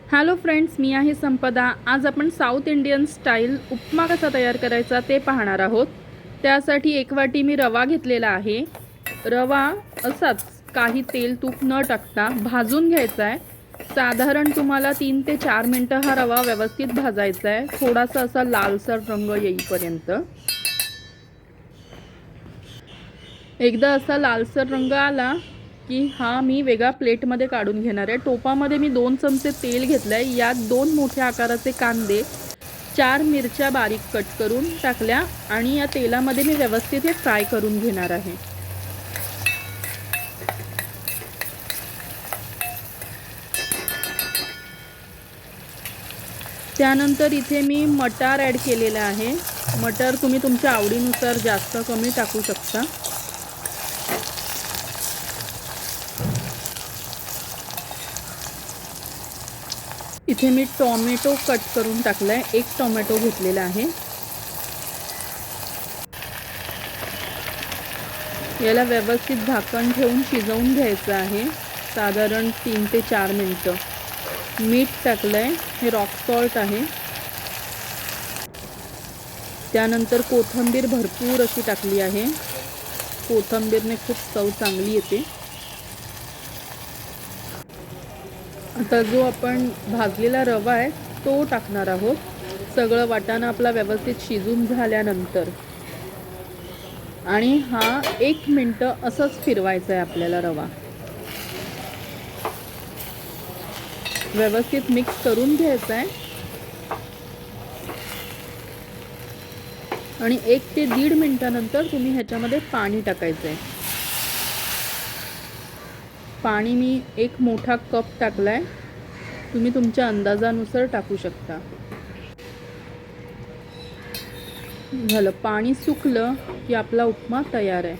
Hello friends, मी आहे संपदा। आज आपण साऊथ इंडियन स्टाईल उपमा कसा तयार करायचा ते पाहणार आहोत। त्यासाठी एक वाटी मी रवा घेतलेला आहे। रवा असाच काही तेल तूप न टाकता भाजून घ्यायचा आहे। साधारण तुम्हाला 3 ते 4 मिनिटं हा रवा व्यवस्थित भाजायचा आहे, थोडासा असा लालसर रंग येईपर्यंत। एकदा असा लालसर रंग आला की हा मी वेगळा प्लेटमध्ये काढून घेणार आहे। टोपामध्ये मी 2 चमचे तेल घेतलंय। यात 2 मोठ्या आकाराचे कांदे, 4 मिरच्या बारीक कट करून टाकल्या आणि या तेलामध्ये मी व्यवस्थित हे फ्राय करून घेणार आहे। त्यानंतर इथे मी मटार ॲड केलेला आहे। मटार तुम्ही तुमच्या आवडीनुसार जास्त कमी टाकू शकता। इथे मी टोमॅटो कट करून टाकलाय, 1 टोमॅटो घेतलेला आहे। याला व्यवस्थित झाकण ठेवून शिजवून घ्यायचं आहे, साधारण 3 ते 4 मिनिटं। मीठ टाकलंय, हे रॉक सॉल्ट आहे। त्यानंतर कोथिंबीर भरपूर अशी टाकली आहे। कोथिंबीरने खूप चव चांगली येते। आता जो आपण भाजलेला रवा आहे तो टाकणार आहोत। सगळं वाटाणा आपला व्यवस्थित शिजून झाल्यानंतर आणि हा 1 मिनिट असंच फिरवायचा आहे आपल्याला। रवा व्यवस्थित मिक्स करून घ्यायचा आहे आणि 1 ते 1.5 मिनिटानंतर तुम्ही ह्याच्यामध्ये पाणी टाकायचं आहे। पाणी मी 1 मोठा कप टाकलाय, तुम्ही तुमच्या अंदाजानुसार टाकू शकता। झालं, पाणी सुकलं की आपला उपमा तयार आहे।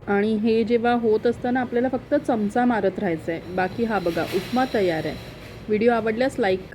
आणि हे जेव्हा होत असताना आपल्याला फक्त चमचा मारत राहायचं आहे। बाकी हा बघा उपमा तयार आहे। व्हिडिओ आवडल्यास लाईक